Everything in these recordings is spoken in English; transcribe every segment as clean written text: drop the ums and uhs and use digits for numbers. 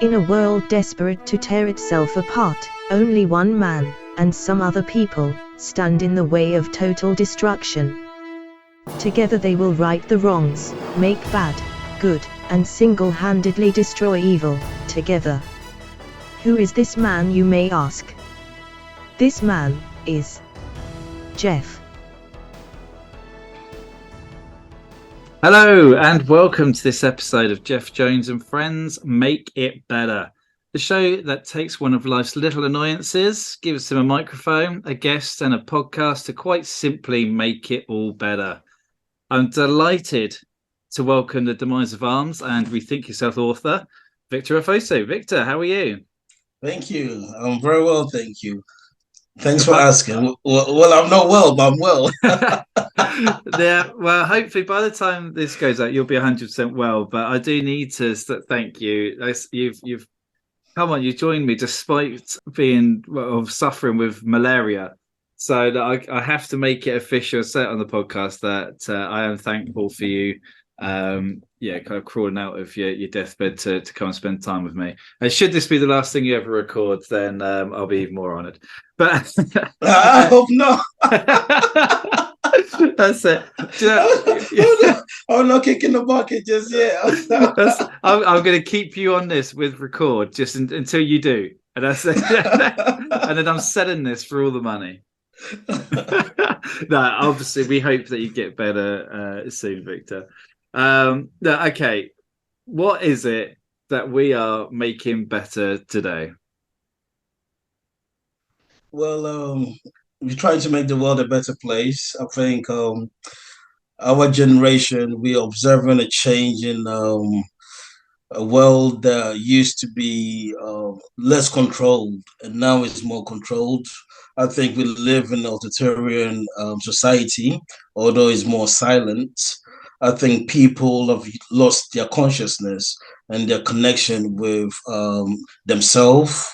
In a world desperate to tear itself apart, only one man, and some other people, stand in the way of total destruction. Together they will right the wrongs, make bad, good, and single-handedly destroy evil, together. Who is this man, you may ask? This man is Geoff. Hello and welcome to this episode of Geoff Jones and Friends, Make It Better. The show that takes one of life's little annoyances, gives them a microphone, a guest and a podcast to quite simply make it all better. I'm delighted to welcome the demise of arms and Rethink Yourself author, Victor Ofosu. Victor, how are you? Thank you. I'm very well, thank you. Thanks for asking. Well, I'm not well, but I'm well. Yeah, well, hopefully by the time this goes out, you'll be 100% well. But I do need to thank you. You've come on, you joined me despite being suffering with malaria. So that I have to make it official, say it on the podcast that I am thankful for you. Kind of crawling out of your deathbed to come and spend time with me. And should this be the last thing you ever record, then I'll be even more honoured. But I hope not. That's it. I'm not kicking the bucket just yet. I'm going to keep you on this with record just until you do, and that's it. And then I'm selling this for all the money. No, obviously we hope that you get better soon, Victor. Okay, what is it that we are making better today? Well, we're trying to make the world a better place. I think our generation, we're observing a change in a world that used to be less controlled and now is more controlled. I think we live in an authoritarian society, although it's more silent. I think people have lost their consciousness and their connection with themselves.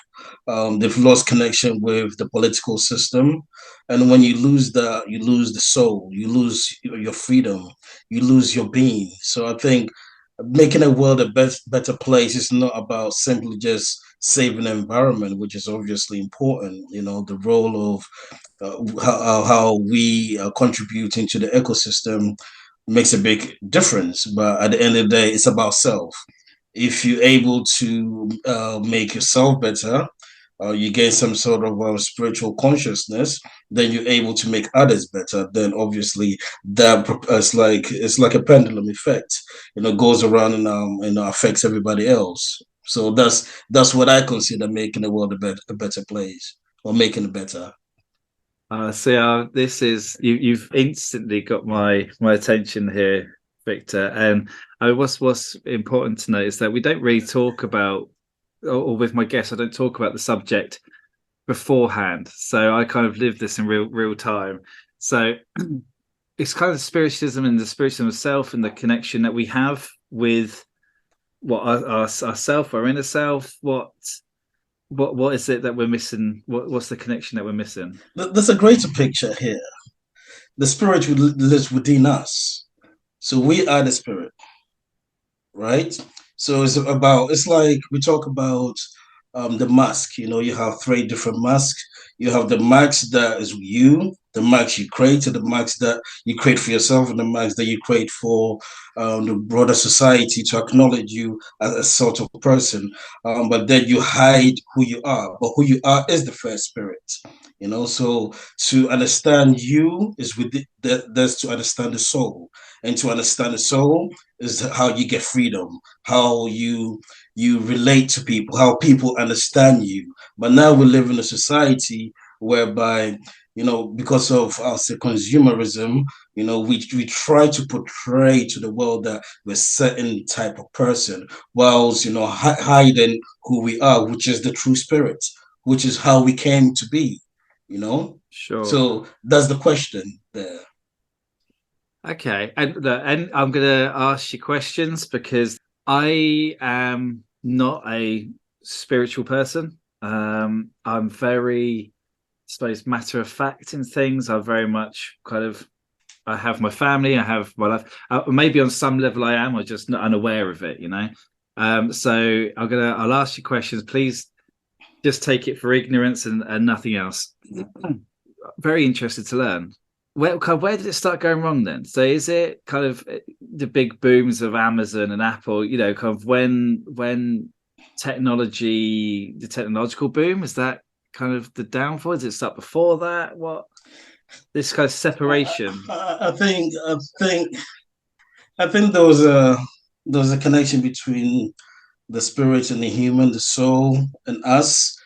They've lost connection with the political system. And when you lose that, you lose the soul, you lose your freedom, you lose your being. So I think making the world a better place is not about simply just saving the environment, which is obviously important. You know, the role of how we are contributing to the ecosystem makes a big difference. But at the end of the day, it's about self. If you're able to make yourself better, you gain some sort of spiritual consciousness, then you're able to make others better. Then obviously that it's like a pendulum effect. You know, goes around and affects everybody else. So that's what I consider making the world a better place, or making it better. This is you've instantly got my attention here, Victor. And what's important to note is that we don't really talk about, or with my guests, I don't talk about the subject beforehand. So I kind of live this in real time. So it's kind of spiritualism and the spiritualism of self and the connection that we have with what ourself, our inner self. What is it that we're missing? What's the connection that we're missing? There's a greater picture here. The spirit lives within us. So we are the spirit, right? So it's like we talk about the mask. You know, you have three different masks. You have the mask that is you, the mask you create, and the mask that you create for yourself, and the mask that you create for the broader society to acknowledge you as a sort of person. But then you hide who you are. But who you are is the first spirit. You know, so to understand you is that's to understand the soul, and to understand the soul is how you get freedom, how you relate to people, how people understand you. But now we live in a society whereby, you know, because of our consumerism, you know, we try to portray to the world that we're a certain type of person, whilst, you know, hiding who we are, which is the true spirit, which is how we came to be, you know? Sure. So that's the question there. Okay. And I'm going to ask you questions because I am not a spiritual person. I'm very, I suppose, matter of fact in things. I very much I have my family, I have my life. Maybe on some level I am, I'm just not unaware of it, you know. So I'll ask you questions. Please just take it for ignorance and nothing else. Very interested to learn. Where did it start going wrong then? So is it kind of the big booms of Amazon and Apple, kind of when the technological boom, is that kind of the downfall? Does it start before that? What, this kind of separation? I think there was a connection between the spirit and the human, the soul and us,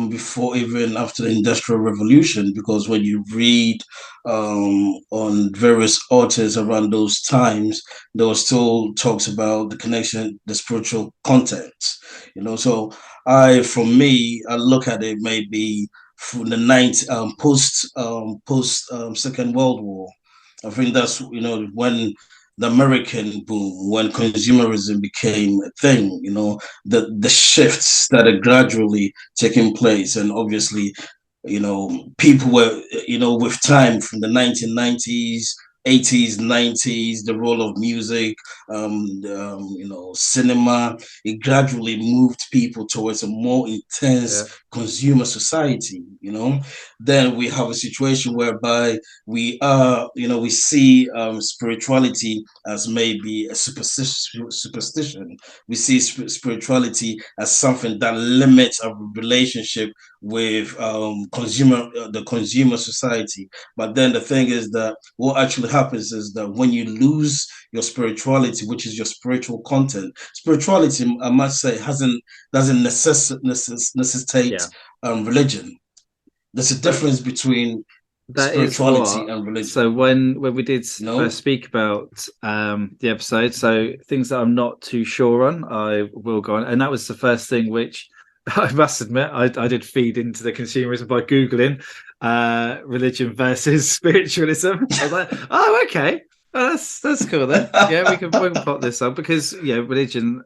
before even after the Industrial Revolution. Because when you read on various authors around those times, there was still talks about the connection, the spiritual content. So for me, I look at it maybe from the post Second World War. I think that's when the American boom, when consumerism became a thing, the shifts started gradually taking place. And obviously, people were, with time from the 1990s, 80s, 90s, the role of music, cinema, it gradually moved people towards a more intense consumer society. Then we have a situation whereby we see spirituality as maybe a superstition. We see spirituality as something that limits our relationship with the consumer society. But then the thing is that what actually happens is that when you lose your spirituality, which is your spiritual content, spirituality, I must say, doesn't necessitate religion. There's a difference between spirituality and religion. So when we did first speak about the episode, so things that I'm not too sure on, I will go on, and that was the first thing which I must admit I did feed into the consumerism by Googling religion versus spiritualism. I was like, oh, okay, that's cool then. Yeah, we can pop this up, because religion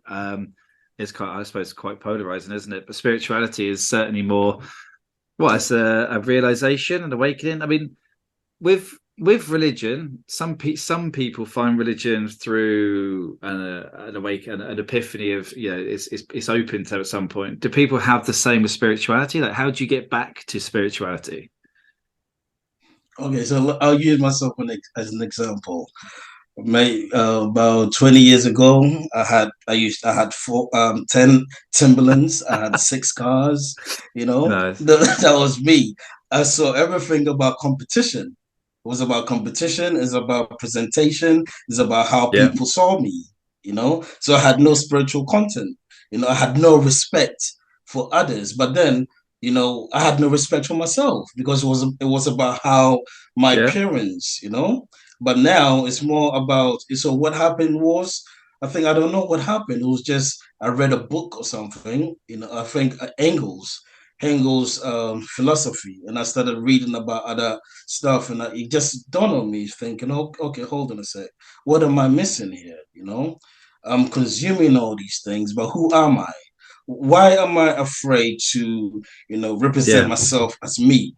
is quite polarizing, isn't it? But spirituality is certainly more. Well, it's a realization and awakening. I mean, with religion, some people find religion through an epiphany of it's open to at some point. Do people have the same with spirituality? Like, how do you get back to spirituality? Okay, so I'll use myself as an example. About 20 years ago, I had 10 Timberlands. I had 6 cars. Nice. That was me. I saw everything about competition. It was about competition. It's about presentation. It's about how people saw me. So I had no spiritual content. I had no respect for others. But then, I had no respect for myself, because it was about how my appearance. But now it's more about. So what happened was, I don't know what happened. It was just I read a book or something. I think Engel's philosophy, and I started reading about other stuff, and it just dawned on me, thinking, oh, okay, hold on a sec, what am I missing here? I'm consuming all these things, but who am I? Why am I afraid to, represent myself as me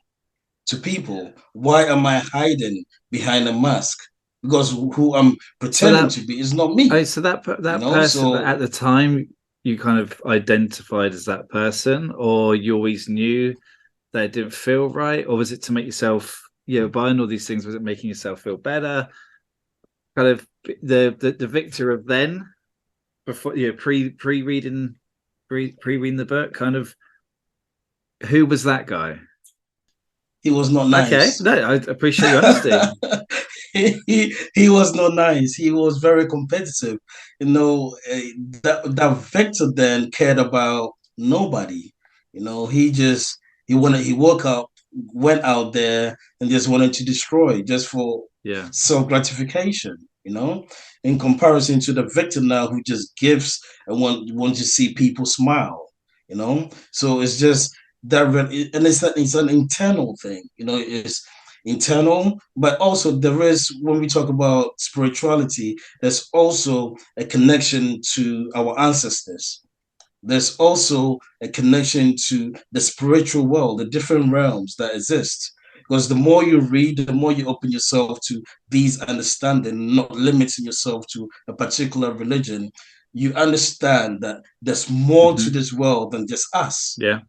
to people? Why am I hiding behind a mask? Because who I'm pretending to be is not me. So that person at the time, you kind of identified as that person, or you always knew that it didn't feel right, or was it to make yourself, buying all these things, was it making yourself feel better? Kind of the Victor of then, before pre-reading the book, kind of, who was that guy? He was not nice. Okay, no, I appreciate your honesty. he was not nice. He was very competitive. That Victor then cared about nobody. He woke up, went out there, and just wanted to destroy, just for self gratification. In comparison to the Victor now, who just gives and want to see people smile. So it's just that, and it's an internal thing. It's internal, but also there is, when we talk about spirituality, there's also a connection to our ancestors. There's also a connection to the spiritual world, the different realms that exist. Because the more you read, the more you open yourself to these understanding, not limiting yourself to a particular religion, you understand that there's more to Mhm. this world than just us. Yeah.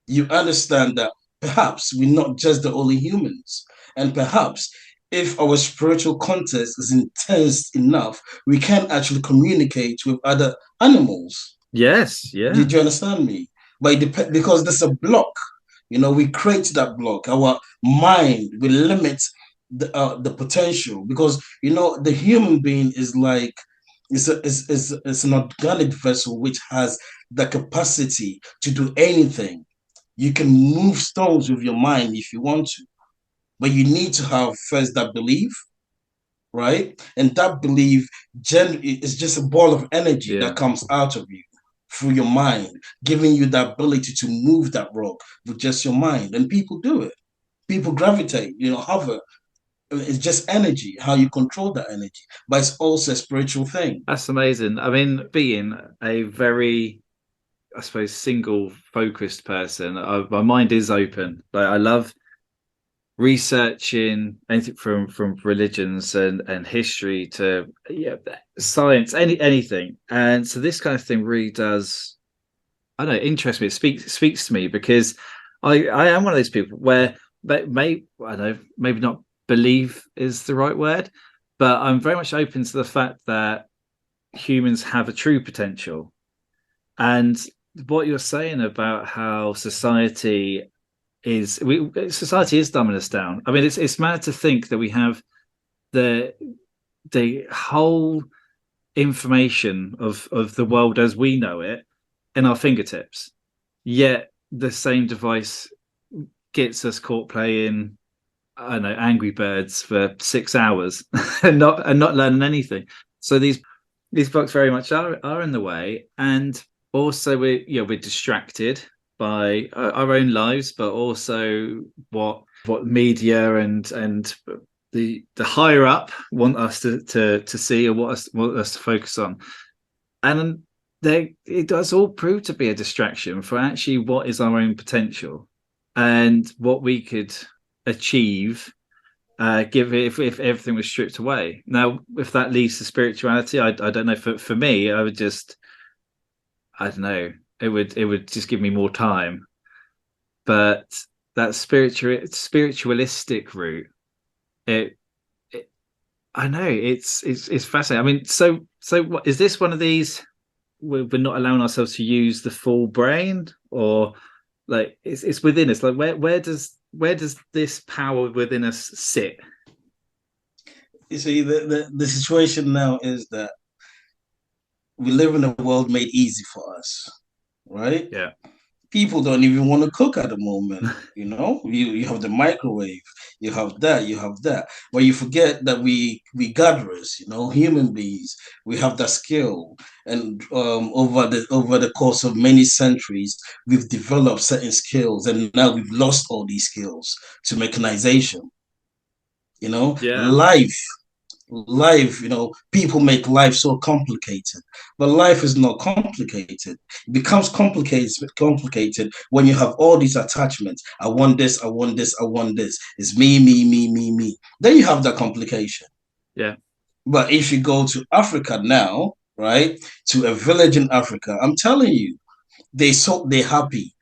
You understand that perhaps we're not just the only humans. And perhaps if our spiritual context is intense enough, we can actually communicate with other animals. Yes. Yeah. Did you understand me? But because there's a block, we create that block. Our mind will limit the potential because the human being is like it's an organic vessel which has the capacity to do anything. You can move stones with your mind if you want to, but you need to have first that belief, right? And that belief is just a ball of energy Yeah. that comes out of you through your mind, giving you the ability to move that rock with just your mind. And people do it. People gravitate, hover. It's just energy, how you control that energy. But it's also a spiritual thing. That's amazing. I mean, being a very, I suppose, single focused person, my mind is open. Like I love researching anything from religions and history to science, anything. And so this kind of thing really does, I don't know, interest me. It speaks to me because I am one of those people where I don't know, maybe not believe is the right word, but I'm very much open to the fact that humans have a true potential. And what you're saying about how society is dumbing us down. I mean, it's mad to think that we have the whole information of the world as we know it in our fingertips. Yet the same device gets us caught playing, I don't know, Angry Birds for 6 hours and not learning anything. So these books very much are in the way, and also we're distracted by our own lives, but also what media and the higher up want us to see, or want us to focus on. And it does all prove to be a distraction for actually what is our own potential and what we could achieve, give it if everything was stripped away. Now, if that leads to spirituality, I don't know. For me, I would just, I don't know. It would just give me more time. But that spiritualistic route, it, it I know it's fascinating. I mean, so what is this one of these? We're not allowing ourselves to use the full brain, or like it's within us. Like where does this power within us sit? You see, the situation now is that we live in a world made easy for us, right? Yeah. People don't even want to cook at the moment. You have the microwave, you have that, but you forget that we gatherers, human beings, we have that skill, and over the course of many centuries, we've developed certain skills, and now we've lost all these skills to mechanization. Yeah. Life, people make life so complicated, but life is not complicated. It becomes complicated when you have all these attachments. I want this, I want this, I want this. It's me, me, me, me, me. Then you have that complication. Yeah. But if you go to Africa now, right, to a village in Africa, I'm telling you, they happy.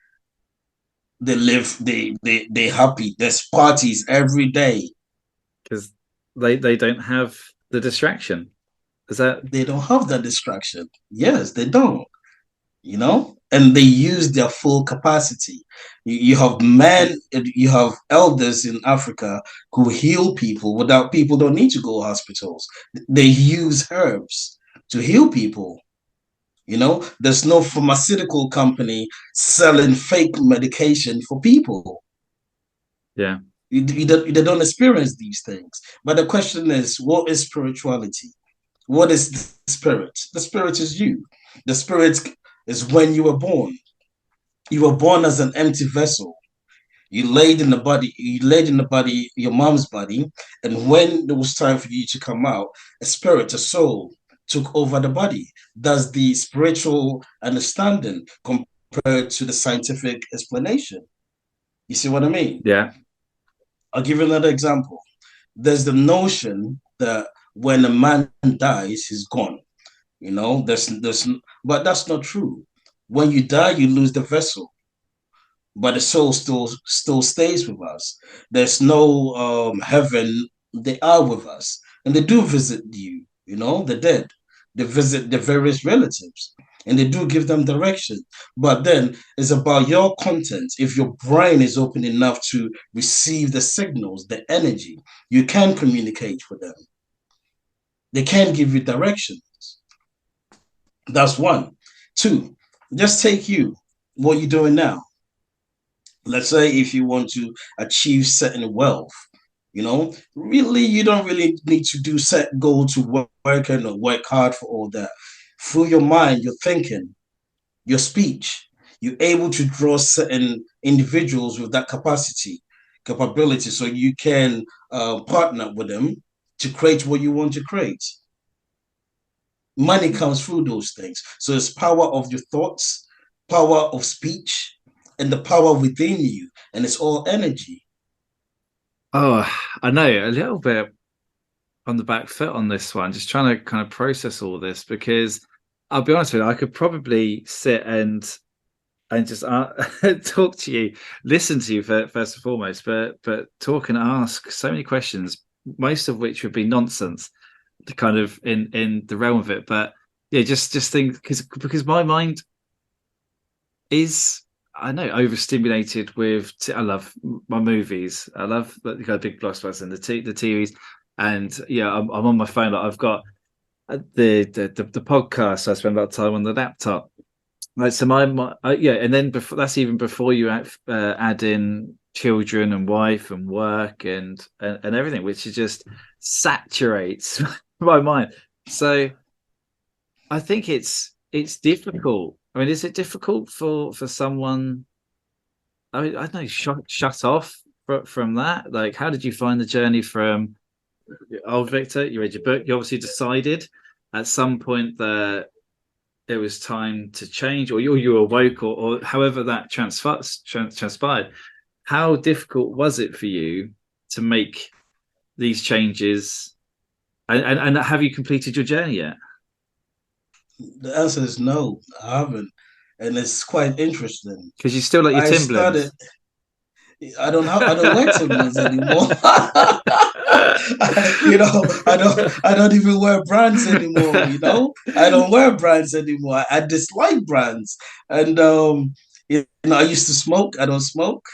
They live, they happy. There's parties every day. Because they don't have the distraction. Is that They don't have that distraction. Yes, they don't. And they use their full capacity. You have men, you have elders in Africa who heal people without people don't need to go to hospitals. They use herbs to heal people. There's no pharmaceutical company selling fake medication for people. yeah. They don't experience these things. But the question is, what is spirituality? What is the spirit? The spirit is you. The spirit is when you were born. You were born as an empty vessel. You laid in the body, your mom's body, and when it was time for you to come out, a spirit, a soul, took over the body. That's the spiritual understanding compared to the scientific explanation. You see what I mean? Yeah. I'll give you another example. There's the notion that when a man dies, he's gone. You know, but that's not true. When you die, you lose the vessel, but the soul still stays with us. There's no heaven. They are with us, and they do visit you. You know, the dead. They visit the various relatives, and they do give them direction. But then it's about your content. If your brain is open enough to receive the signals, the energy, you can communicate with them. They can give you directions. That's one. Two, just take you, what you're doing now. Let's say if you want to achieve certain wealth, you know, really, you don't really need to do set goal to work and work hard for all that. Through your mind, your thinking, your speech, you're able to draw certain individuals with that capability, so you can partner with them to create what you want to create. Money comes through those things. So it's power of your thoughts, power of speech, and the power within you. And it's all energy. Oh, I know a little bit on the back foot on this one, just trying to kind of process all this, because I'll be honest with you, I could probably sit and just talk to you, listen to you first and foremost, but talk and ask so many questions, most of which would be nonsense, to kind of in the realm of it. But yeah, just think, because my mind is, I know, overstimulated with. I love my movies. I love the kind of big blockbusters and the TVs, and yeah, I'm on my phone. Like, I've got the podcast. So I spend a lot of time on the laptop. Like, so yeah, and then before, that's even before you add in children and wife and work and everything, which is just saturates my mind. So I think it's difficult. I mean, is it difficult for someone? I mean, I don't know, shut off from that. Like, how did you find the journey from? Oh, Victor, you read your book. You obviously decided at some point that it was time to change, or you awoke, or however that transpired. How difficult was it for you to make these changes? And have you completed your journey yet? The answer is no, I haven't. And it's quite interesting. Because you still like your I Timberlands. started, I don't wear Timberlands anymore. I don't even wear brands anymore, you know? I don't wear brands anymore. I dislike brands. And I used to smoke, I don't smoke.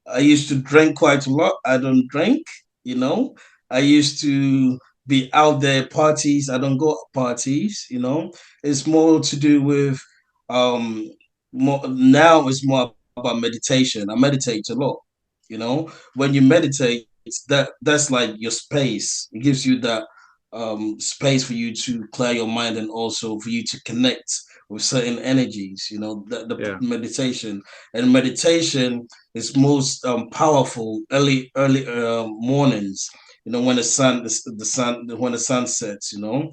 I used to drink quite a lot. I don't drink, you know. I used to be out there parties. I don't go parties, you know. It's more to do with um more now it's more about meditation. I meditate a lot, you know. When you meditate, that's like your space. It gives you that space for you to clear your mind, and also for you to connect with certain energies, you know, the Yeah. meditation. And meditation is most powerful early mornings, you know, when when the sun sets, you know,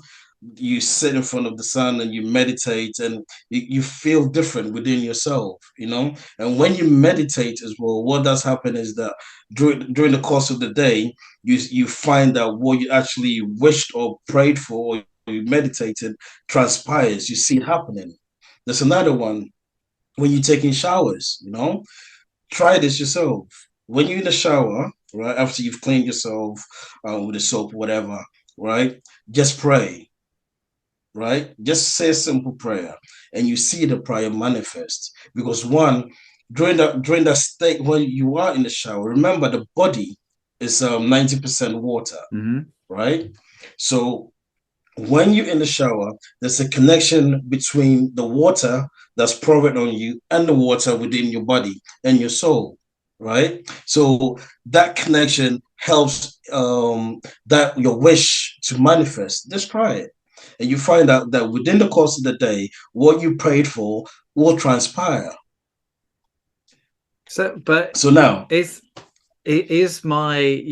you sit in front of the sun and you meditate, and you feel different within yourself, you know. And when you meditate as well, what does happen is that during the course of the day, you find that what you actually wished or prayed for, or you meditated, transpires. You see it happening. There's another one. When you're taking showers, you know, try this yourself. When you're in the shower, right, after you've cleaned yourself with the soap, whatever, right, just pray, right? Just say a simple prayer, and you see the prayer manifest. Because one, during that state when you are in the shower, remember the body is 90% water, Mm-hmm. right? So when you're in the shower, there's a connection between the water that's pouring on you and the water within your body and your soul, right? So that connection helps that your wish to manifest. Just try it. And you find out that within the course of the day, what you prayed for will transpire. So, but So now, is my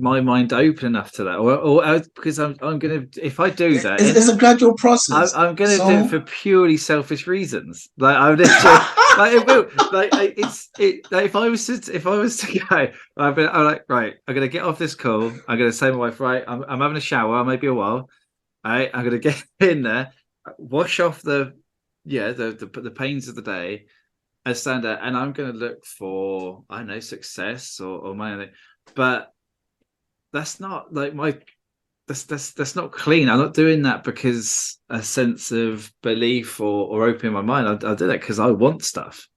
mind open enough to that, or because I'm gonna, if I do that, it's a gradual process. I'm gonna do it So for purely selfish reasons. Like, I'm literally like, it will, like, like, if I was to go, I'm like, right, I'm gonna get off this call. I'm gonna say to my wife, right, I'm having a shower, maybe a while. Right, I'm gonna get in there. wash off the pains of the day and stand out, and I'm going to look for, I don't know, success or money, but that's not like that's not clean. I'm not doing that because a sense of belief or opening my mind. I do that because I want stuff.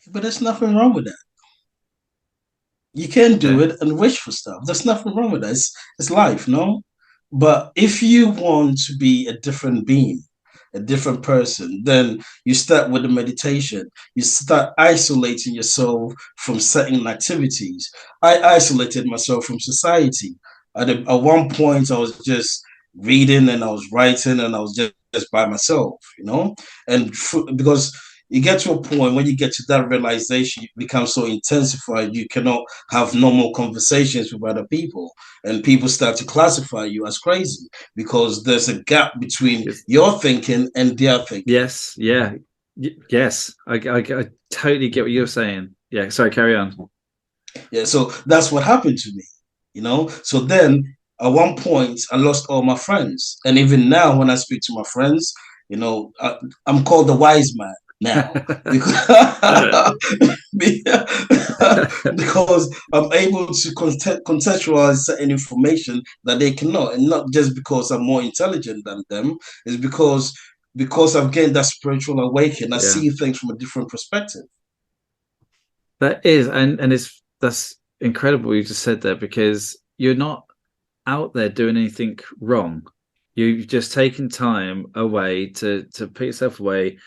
But there's nothing wrong with that. You can do Okay. it and wish for stuff. There's nothing wrong with that. It's life, no? But if you want to be a different being, a different person, then you start with the meditation. You start isolating yourself from certain activities. I isolated myself from society. At one point, I was just reading and I was writing and I was just by myself, and because you get to a point when you get to that realization, you become so intensified, you cannot have normal conversations with other people. And people start to classify you as crazy because there's a gap between Yes. your thinking and their thinking. Yes. Yeah. Yes. I totally get what you're saying. Yeah. Sorry. Carry on. Yeah, so that's what happened to me. So then at one point, I lost all my friends. And even now, when I speak to my friends, I'm called the wise man now because because I'm able to contextualize certain information that they cannot, and not just because I'm more intelligent than them, is because I've gained that spiritual awakening. I Yeah. see things from a different perspective. That is, and that's incredible you just said there, because you're not out there doing anything wrong. You've just taken time away to put yourself away,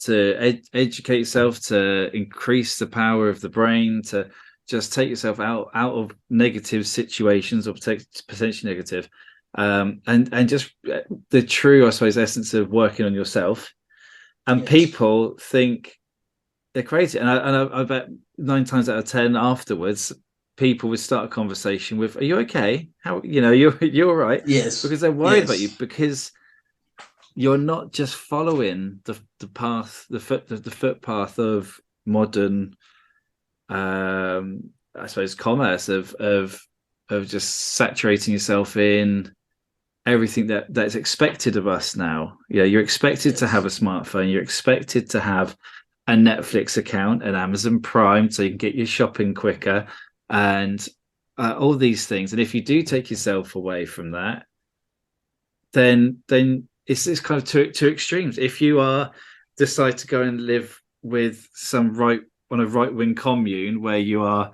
to educate yourself, to increase the power of the brain, to just take yourself out of negative situations or potentially negative, and just the true, I suppose, essence of working on yourself. And Yes. people think they're crazy, and I bet 9 times out of 10 afterwards, people would start a conversation with, "Are you okay? How you're all right?" Yes. Because they're worried about you, Yes. because you're not just following the path, the footpath of modern, I suppose, commerce of just saturating yourself in everything that's expected of us now. Yeah, you're expected to have Yes. a smartphone. You're expected to have a Netflix account, an Amazon Prime, so you can get your shopping quicker, and all these things. And if you do take yourself away from that, then it's kind of two extremes. If you decide to go and live with some on a right wing commune where you are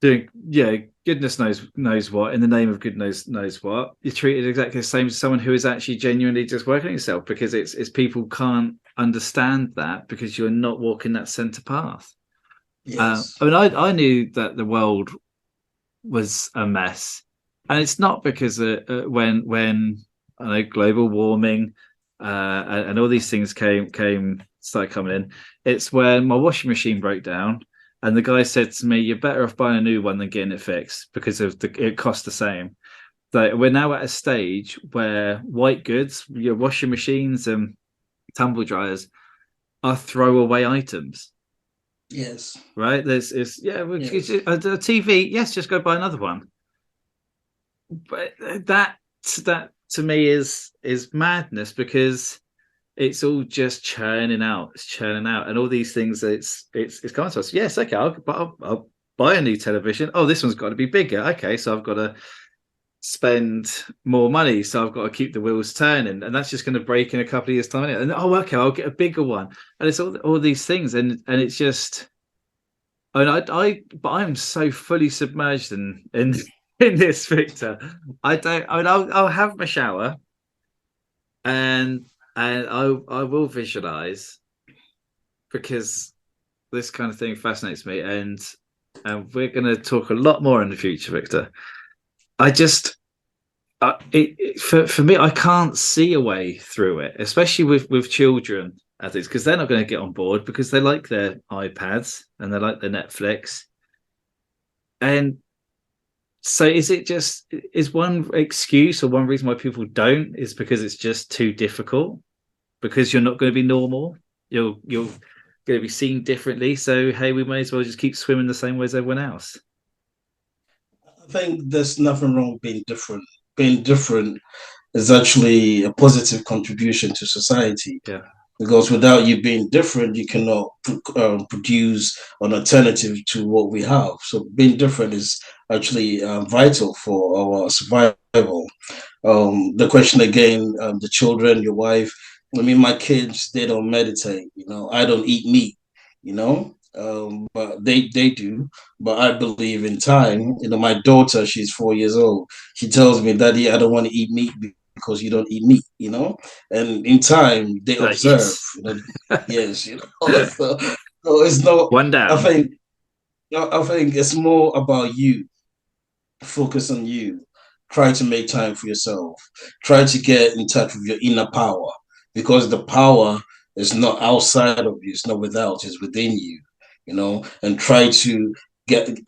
doing, goodness knows what, in the name of goodness knows what, you're treated exactly the same as someone who is actually genuinely just working on yourself, because it's people can't understand that because you're not walking that center path. Yes. I mean, I knew that the world was a mess, and it's not because when I know global warming and all these things started coming in. It's when my washing machine broke down, and the guy said to me, "You're better off buying a new one than getting it fixed because it costs the same." So we're now at a stage where white goods, your washing machines and tumble dryers, are throwaway items. Yes. Right? It's Yes. a TV. Yes, just go buy another one. But that to me is madness, because it's all just churning out. It's churning out, and all these things. It's coming to us. Yes, okay. I'll buy a new television. Oh, this one's got to be bigger. Okay, so I've got to spend more money. So I've got to keep the wheels turning, and that's just going to break in a couple of years' time. And okay, I'll get a bigger one. And it's all these things, and it's just. I mean, but I'm so fully submerged in in this, Victor. I don't. I mean, I'll have my shower, and I will visualize, because this kind of thing fascinates me, and we're going to talk a lot more in the future, Victor. I just for me, I can't see a way through it, especially with children at this, because they're not going to get on board because they like their iPads and they like their Netflix. And so is one excuse or one reason why people don't is because it's just too difficult, because you're not going to be normal. You're going to be seen differently. So hey, we may as well just keep swimming the same way as everyone else. I think there's nothing wrong with being different. Being different is actually a positive contribution to society. Yeah. Because without you being different, you cannot produce an alternative to what we have. So being different is actually vital for our survival. The question again, the children, your wife. I mean, my kids, they don't meditate. I don't eat meat. But they do. But I believe in time. My daughter, she's 4 years old. She tells me, "Daddy, I don't want to eat meat because you don't eat meat." And in time, they observe. Yes. Yes. So it's not. One I down. think. I think it's more about you. Focus on you. Try to make time for yourself. Try to get in touch with your inner power, because the power is not outside of you, it's not without, it's within you. And try to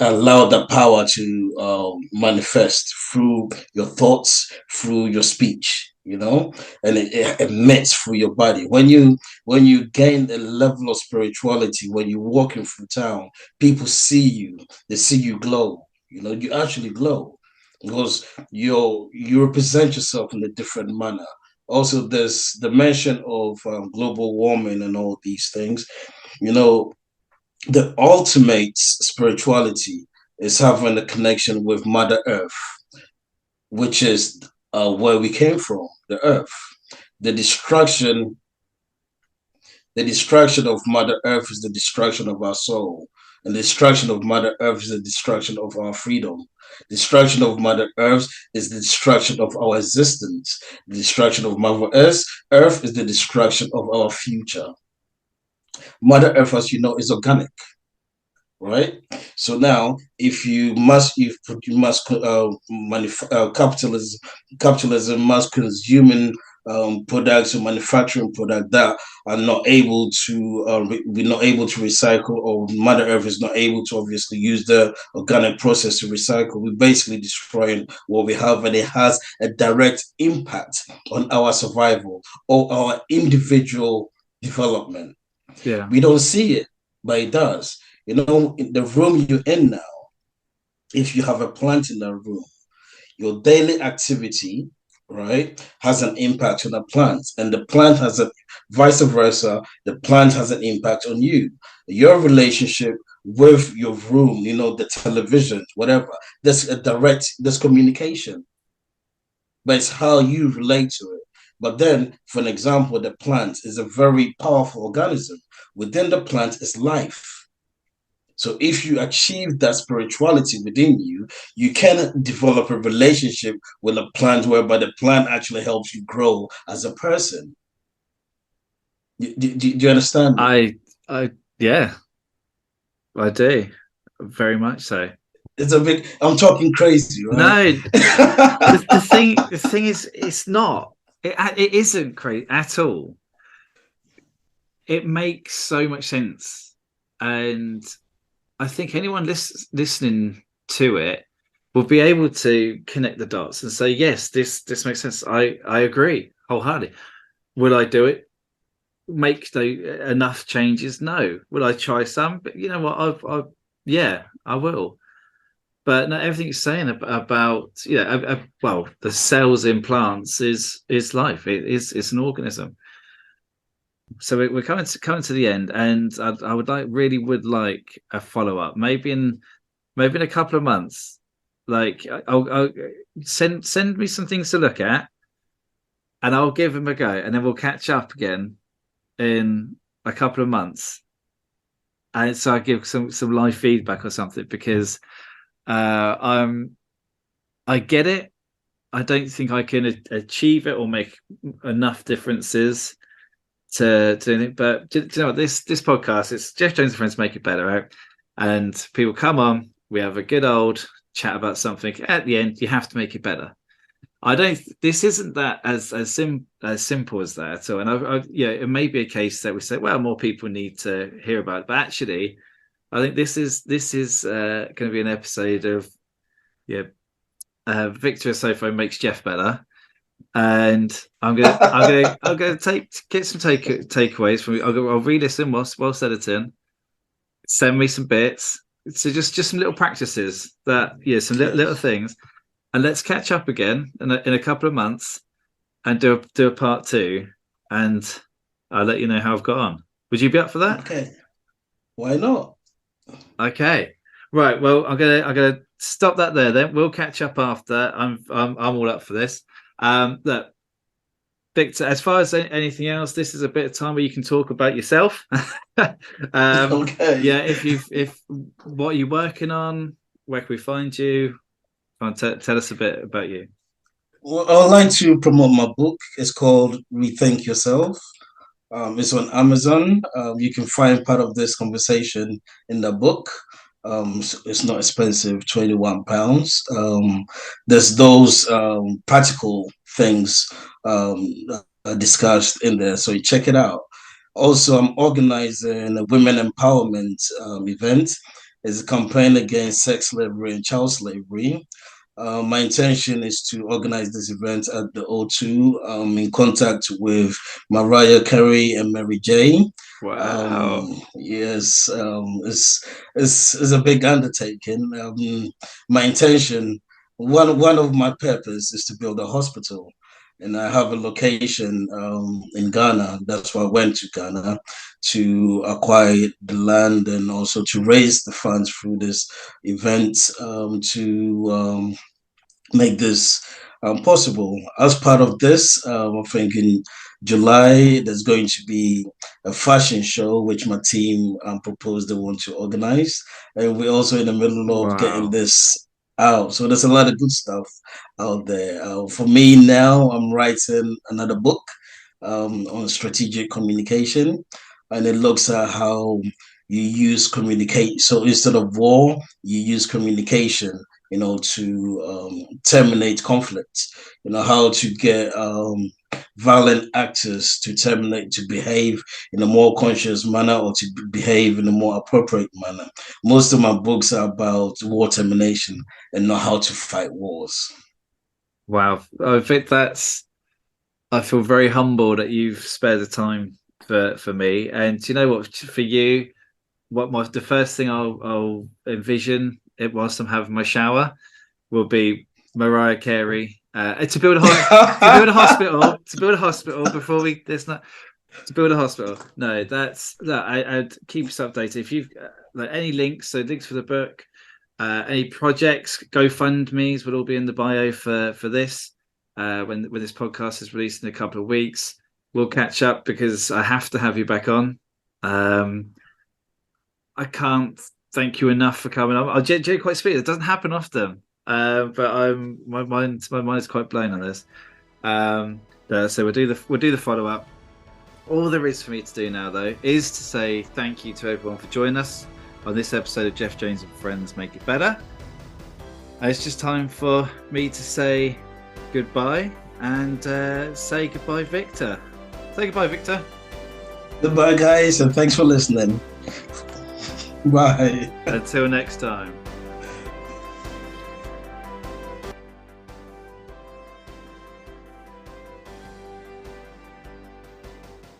allow the power to manifest through your thoughts, through your speech. And it emits through your body. When you gain a level of spirituality, when you're walking through town, people see you, they see you glow. You actually glow because you represent yourself in a different manner. Also, there's the mention of global warming and all these things. You know, the ultimate spirituality is having a connection with Mother Earth, which is where we came from, the Earth. The destruction The destruction of Mother Earth is the destruction of our soul. And the destruction of Mother Earth is the destruction of our freedom. The destruction of Mother Earth is the destruction of our existence. The destruction of Mother Earth is the destruction of our future. Mother Earth, as you know, is organic, right? So now, if you must capitalism must consuming products or manufacturing product that are not able to we're not able to recycle, or Mother Earth is not able to obviously use the organic process to recycle. We're basically destroying what we have, and it has a direct impact on our survival or our individual development. Yeah. We don't see it, but it does. In the room you're in now, if you have a plant in that room, your daily activity, right, has an impact on the plant, and the plant has a vice versa. The plant has an impact on you. Your relationship with your room, the television, whatever. There's communication, but it's how you relate to it. But then, for an example, the plant is a very powerful organism. Within the plant is life. So if you achieve that spirituality within you, you can develop a relationship with a plant whereby the plant actually helps you grow as a person. Do you understand me? Yeah, I do. Very much so. I'm talking crazy, right? No, the thing is, it's not. It isn't crazy at all. It makes so much sense, and I think anyone listening to it will be able to connect the dots and say, yes, this makes sense. I agree wholeheartedly. Will I do it? Make enough changes? No. Will I try some? But you know what? I will. But no, everything you're saying about well, the cells in plants is life. It's an organism. So we're coming to the end, and I would would like a follow up, maybe in a couple of months. Like I'll send me some things to look at, and I'll give them a go, and then we'll catch up again in a couple of months, and so I give some live feedback or something, because I get it. I don't think I can achieve it or make enough differences to anything. But do you know what? This podcast, it's Geoff Jones and Friends Make It Better, right? And people come on, we have a good old chat about something. At the end, you have to make it better. This isn't that as simple as that. So, and it may be a case that we say, well, more people need to hear about it. But actually, I think this is going to be an episode of Victor Ofosu makes Geoff better, and I'm gonna get some takeaways from. I'll re-listen whilst editing. Send me some bits. So just some little practices some little things, and let's catch up again in a couple of months, and do a part 2, and I'll let you know how I've got on. Would you be up for that? Okay. Why not? Okay. Right. Well, I'm gonna stop that there. Then we'll catch up after. I'm all up for this. Look, Victor, as far as anything else, this is a bit of time where you can talk about yourself. Okay. Yeah. If what are you working on? Where can we find you? Tell us a bit about you. Well, I'd like to promote my book. It's called Rethink Yourself. It's on Amazon. You can find part of this conversation in the book. It's not expensive, £21. There's those practical things discussed in there, so you check it out. Also, I'm organizing a women empowerment event. It's a campaign against sex slavery and child slavery. My intention is to organize this event at the O2. I'm in contact with Mariah Carey and Mary J. Wow. Yes, it's a big undertaking. My intention, one of my purpose is to build a hospital, and I have a location in Ghana. That's why I went to Ghana to acquire the land and also to raise the funds through this event to make this possible. As part of this, I think in July there's going to be a fashion show which my team proposed they want to organize, and we're also in the middle of getting Wow. this out. So there's a lot of good stuff out there. For me now, I'm writing another book on strategic communication, and it looks at how you use communicate. So instead of war, you use communication, to terminate conflicts, how to get violent actors to terminate, to behave in a more conscious manner or to behave in a more appropriate manner. Most of my books are about war termination and not how to fight wars. Wow. I think I feel very humbled that you've spared the time for me. And you know what? For you, the first thing I'll envision it whilst I'm having my shower will be Mariah Carey to build a hospital before we. There's not to build a hospital. No, I'd keep us updated. If you've any links, so links for the book, any projects, GoFundMe's will all be in the bio for this. When this podcast is released in a couple of weeks, we'll catch up because I have to have you back on. I can't thank you enough for coming on. I'll genuinely quite speak. It doesn't happen often, but my mind is quite blown on this. So we'll do the follow up. All there is for me to do now, though, is to say thank you to everyone for joining us on this episode of Geoff Jones and Friends Make It Better. And it's just time for me to say goodbye and say goodbye, Victor. Say goodbye, Victor. Goodbye, guys, and thanks for listening. Bye. Until next time.